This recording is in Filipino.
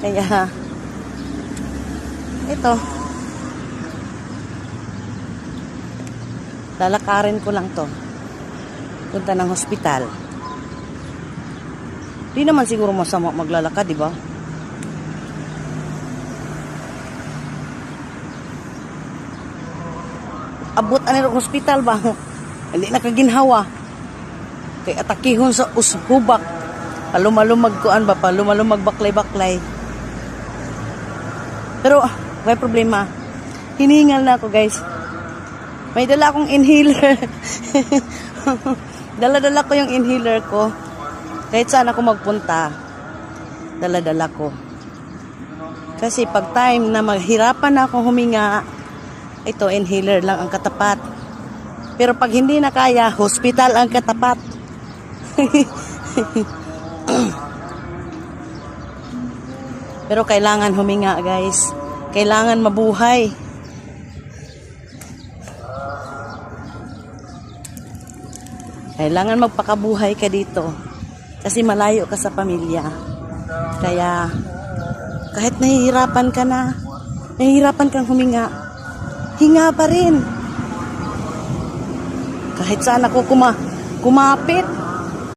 Kaya, ito. Lalakarin ko lang to. Punta ng hospital. Di naman siguro masama maglalakad, di ba? Abot anir hospital ba? Hindi nakaginhawa. Kay atakihon sa ushubak. Palumalumag kuan ba? Palumalumag baklay-baklay. Pero, may problema. Hinihingal na ako, guys. May dala akong inhaler. Dala-dala ko yung inhaler ko. Kahit saan ako magpunta, dala-dala ko. Kasi pag time na maghirapan na akong huminga, ito, inhaler lang ang katapat. Pero pag hindi na kaya, hospital ang katapat. Pero kailangan huminga, guys. Kailangan mabuhay. Kailangan magpakabuhay ka dito. Kasi malayo ka sa pamilya. Kaya, kahit nahihirapan ka na, nahihirapan kang huminga, hinga pa rin. Kahit saan ako kumapit,